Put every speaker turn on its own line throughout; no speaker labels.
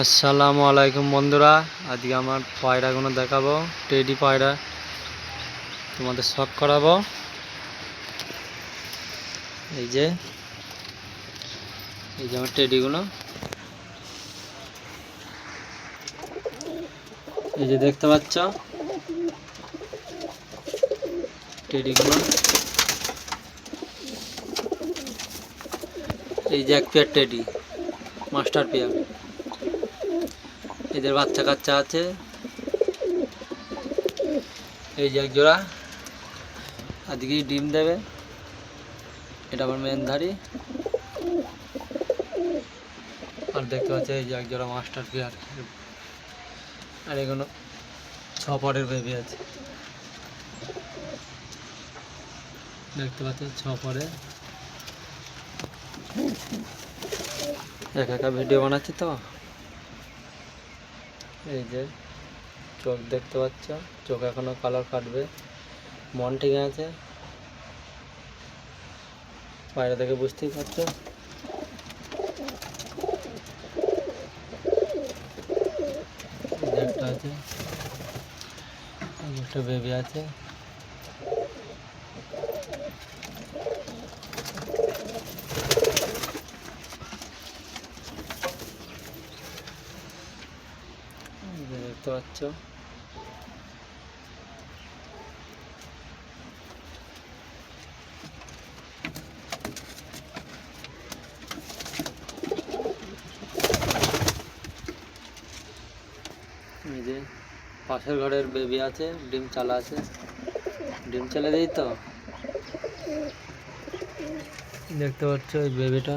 আসসালামু আলাইকুম বন্ধুরা, আজকে আমার পায়রাগুলো দেখাবো। টেডি পায়রা তোমাদের শখ করাবো। এই যে আমার টেডিগুলো, এই যে দেখতে পাচ্ছ টেডিগুলো। এই যে এক পেয়ার টেডি, মাস্টার পেয়ার। এদের বাচ্চা কাচ্চা আছে। এই যে এক জোড়া আজকেই ডিম দেবে। এটা আমার মেনধারী। আর দেখতে পাচ্ছি এই যে এক জোড়া মাস্টার পেয়ার। আর এগুলো 6 পরের বেবি আছে। দেখতে পাচ্ছেন 6 পরে। একা ভিডিও বানাচ্ছি তো। এই যে চোখ দেখতে পাচ্ছ, চোখ এখনো কালার কাটবে। মন ঠিক আছে, বাইরে থেকে বুঝতেই পারছো। একটা আছে, একটা বেবি আছে। দেখতে পাচ্ছ এই যে পাশের ঘরের বেবি আছে, ডিম চালা আছে। ডিম চালে দিই তো। দেখতে পাচ্ছ এই বেবিটা,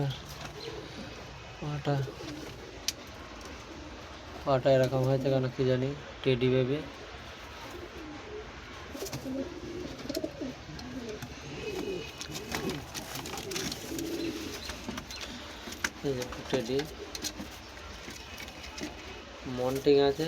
পাটা এরকম হয়েছে কেন কি জানি। Teddy baby. এই যে টেডি, মন ঠিক আছে।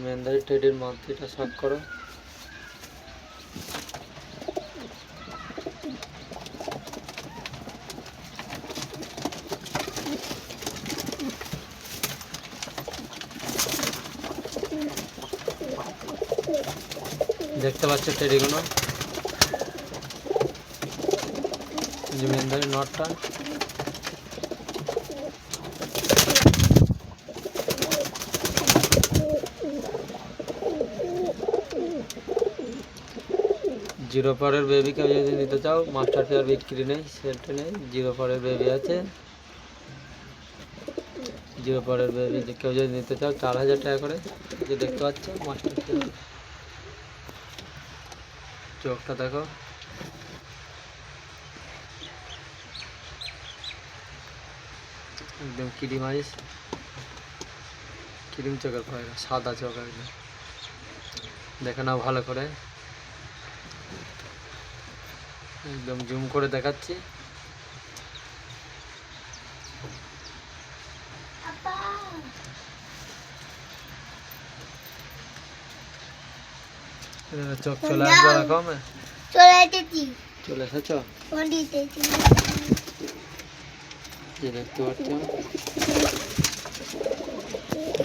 মেনধারী টেডির মাথাটা শখ করো। দেখতে পাচ্ছ টেডিগুলো, মেনধারী নটটা। জিরো পরের বেবি কেউ যদি নিতে চাও, মাস্টার পেয়ার বিক্রি নেই, সেলটা নেই। জিরো পরের বেবি আছে। জিরো পরের বেবি কেউ যদি নিতে চাও 4000 টাকা করে। যে দেখতে পাচ্ছ মাস্টার পেয়ার, চোখটা দেখো। একদম ক্রিম আইস, ক্রিম চোখের পায়রা, সাদা চোখ একদম। দেখে নাও ভালো করে, একদম জুম করে দেখাচ্ছি। চোখ চলে আসবে এরকম। চলে এসেছ, দেখতে পাচ্ছ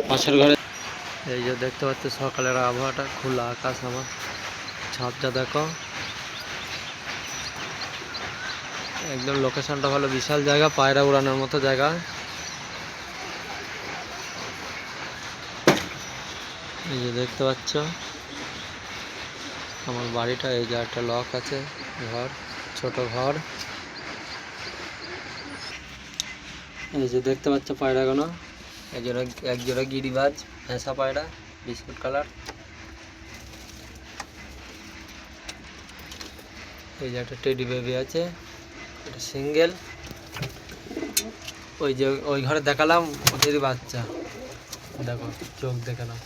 পাশের ঘরে। এই যে দেখতে পাচ্ছ সকালের আবহাওয়াটা, খোলা আকাশ, আমার ছাদটা দেখো। একদম লোকেশনটা ভালো, বিশাল জায়গা, পায়রা উড়ানোর মতো জায়গা। এই যে দেখতে পাচ্ছ আমার বাড়িটা। এই যে একটা লক আছে, ঘর, ছোট ঘর। এই যে দেখতে পাচ্ছ পায়রাগুলো, এক জোড়া গিরিবাজ ভেসা পায়রা, বিস্কুট কালার। এই যে একটা টেডি বেবি আছে, এটা সিঙ্গেল। ওই যে ওই ঘরে দেখালাম ওদেরই বাচ্চা, দেখো চোখ দেখে নাও।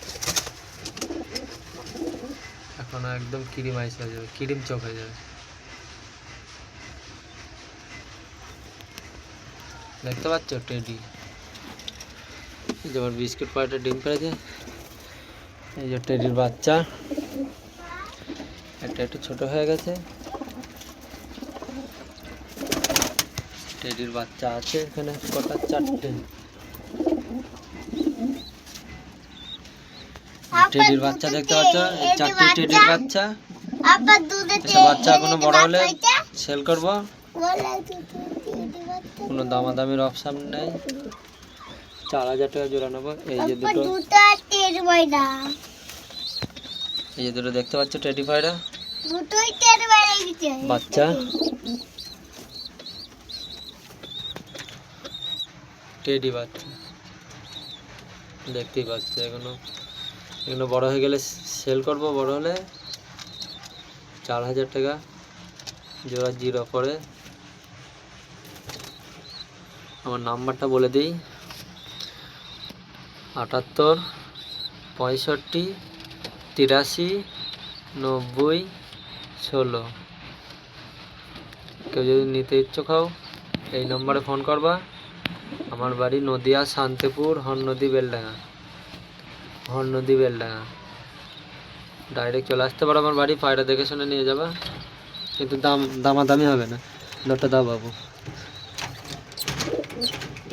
এখন একদম ক্রিম আইস হয়ে যাবে, ক্রিম চোখ হয়ে যাবে। দেখতে পাচ্ছ টেডি। এই যে আমার বিস্কুট পাউডার ডিম পেড়েছে। এই যে টেডির বাচ্চা, একটা একটু ছোট হয়ে গেছে। টেডির বাচ্চা আছে এখানে কটা, 4টে। টেডির বাচ্চা দেখতে পাচ্ছ, এই 4টি টেডির বাচ্চা। এসব বাচ্চা এখনো বড় হলে সেল করব। কোনো দামাদামির অপশন নেই, 4000 টাকা জোড়া নেবো। এই যে দুটো, এই যে দুটো দেখতে পাচ্ছ টেডি পায়রা বাচ্চা। টেডি বাচ্চা দেখতেই পাচ্ছ। এগুলো বড় হয়ে গেলে সেল করব, বড় হলে 4000 টাকা জোড়া জিরো পরে। আমার নাম্বারটা বলে দিই, 78 65 83 90 16। কেউ যদি নিতে ইচ্ছুক হও এই নম্বরে ফোন করবা। আমার বাড়ি নদিয়া শান্তিপুর হরনদী বেলডাঙ্গা, ডাইরেক্ট চলে আসতে পারো আমার বাড়ি। পায়রা দেখে শুনে নিয়ে যাবা, কিন্তু দামাদামি হবে না। লটটা দাও বাবু,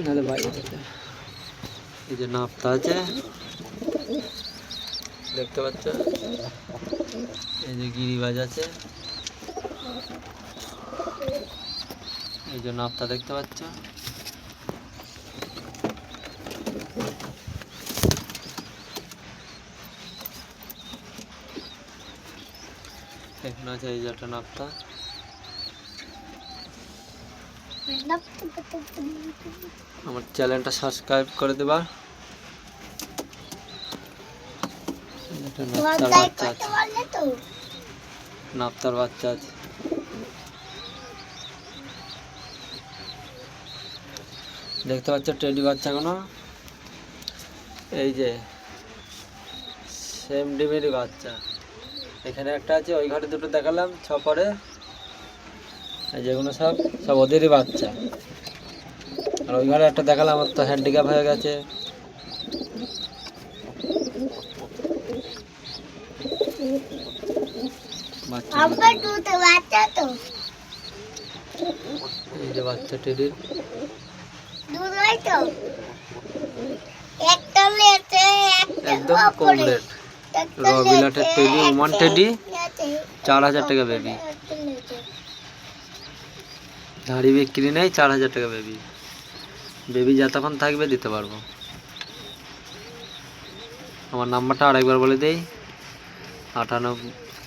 নাহলে বাইরে। এই যে নাপ্তা আছে দেখতে পাচ্ছ, এই যে গিরিবাজ আছে, এই যে নাপ্তা দেখতে পাচ্ছ। এখানে আছে এই যে একটা নাপ্তা। আমার চ্যানেলটা সাবস্ক্রাইব করে দেবা। নাপ্তার বাচ্চা আছে। দেখতে পাচ্ছ টেডি বাচ্চাগুলো, এই যে সেম ডিমেরই বাচ্চা। এখানে একটা আছে, ওই ঘরে দুটো দেখালাম 6 পরে। যেগুলো সব ওদেরই বাচ্চা। আর ওই ঘরে একটা দেখালাম, আমার তো হ্যান্ডিক্যাপ হয়ে গেছে। এই যে বাচ্চা টেডির, একদম কম রেট। রবিলাটের টেডি, ওমান টেডি 4000 টাকা বেবি। ধাড়ি বিক্রি নেই, 4000 টাকা বেবি। বেবি যতক্ষণ থাকবে দিতে পারবো। আমার নাম্বারটা আরেকবার বলে দেই, 78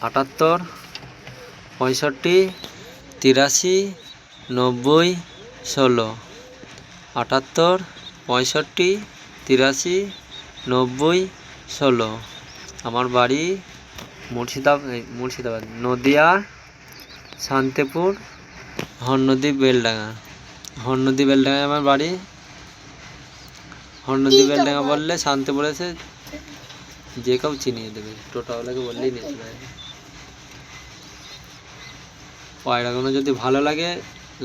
75 65 83 90 16। 78 65 83 90 16। আমার বাড়ি মুর্শিদাবাদ নদিয়া শান্তিপুর হরনদী বেলডাঙ্গায় আমার বাড়ি। হরনদী বেলডাঙ্গা বললে শান্তিপুর এসে যে কেউ চিনিয়ে দেবে, টোটাওয়ালাকে বললেই নিয়ে চলে যাবে। পায়রাগুলো যদি ভালো লাগে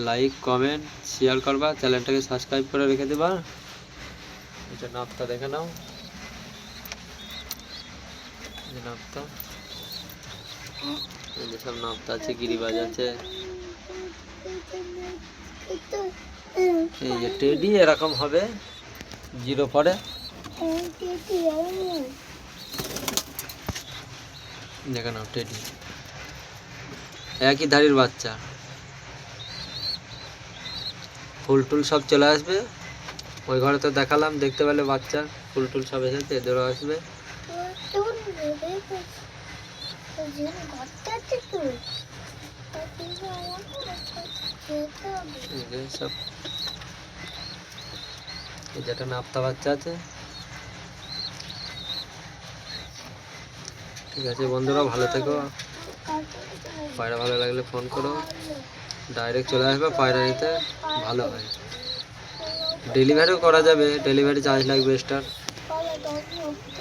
লাইক কমেন্ট শেয়ার করবা, চ্যানেলটাকে সাবস্ক্রাইব করে রেখে দেবা। এটা নাপ্তা দেখে নাও, নাপ্তা, এই যে সব নাপ্তা আছে, গিরিবাজ আছে। এই যে টেডি এরকম হবে জিরো পরে। দেখে নাও টেডি, একই ধাড়ির বাচ্চা। ফুল টুল সব চলে আসবে। ওই ঘরে তো দেখালাম, দেখতে পেলে বাচ্চা ফুল টুল সব এসেছে, এদেরও আসবে। সব এই যেটা নাপ্তা বাচ্চা আছে। ঠিক আছে বন্ধুরা, ভালো থেকো। পায়রা ভালো লাগলে ফোন করো, ডাইরেক্ট চলে আসবে পায়রা নিতে, ভালো হয়। ডেলিভারিও করা যাবে, ডেলিভারি চার্জ লাগবে এক্সট্রা।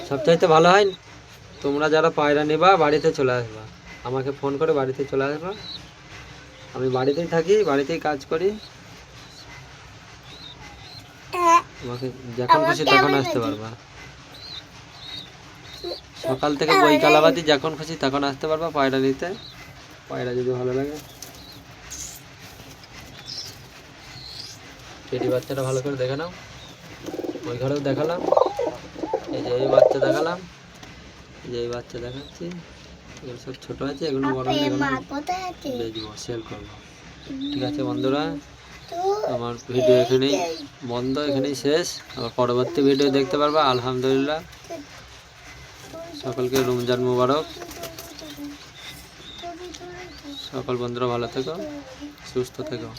সবচাইতে ভালো হয় তোমরা যারা পায়রা নেবা বাড়িতে চলে আসবা, আমাকে ফোন করে বাড়িতে চলে আসবা। আমি বাড়িতেই থাকি, বাড়িতেই কাজ করি। তোমাকে যখন খুশি তখন আসতে পারবা, সকাল থেকে বৈকাল অবধি যখন খুশি তখন আসতে পারবা পায়রা নিতে। পায়রা যদি ভালো লাগে। পেটি বাচ্চাটা ভালো করে দেখে নাও, ওই ঘরেও দেখালাম, এই যে এই বাচ্চা দেখালাম, এই যে এই বাচ্চা দেখাচ্ছি। এগুলো সব ছোট আছে, এগুলো বড় হলে এগুলো বেচবো, সেল করবো। ঠিক আছে বন্ধুরা, আমার ভিডিও এখানেই বন্ধ, এখানেই শেষ। আবার পরবর্তী ভিডিও দেখতে পারবা। আলহামদুলিল্লাহ, সকলকে রমজান মুবারক। সকল বন্ধুরা ভালো থেকো, সুস্থ থেকো।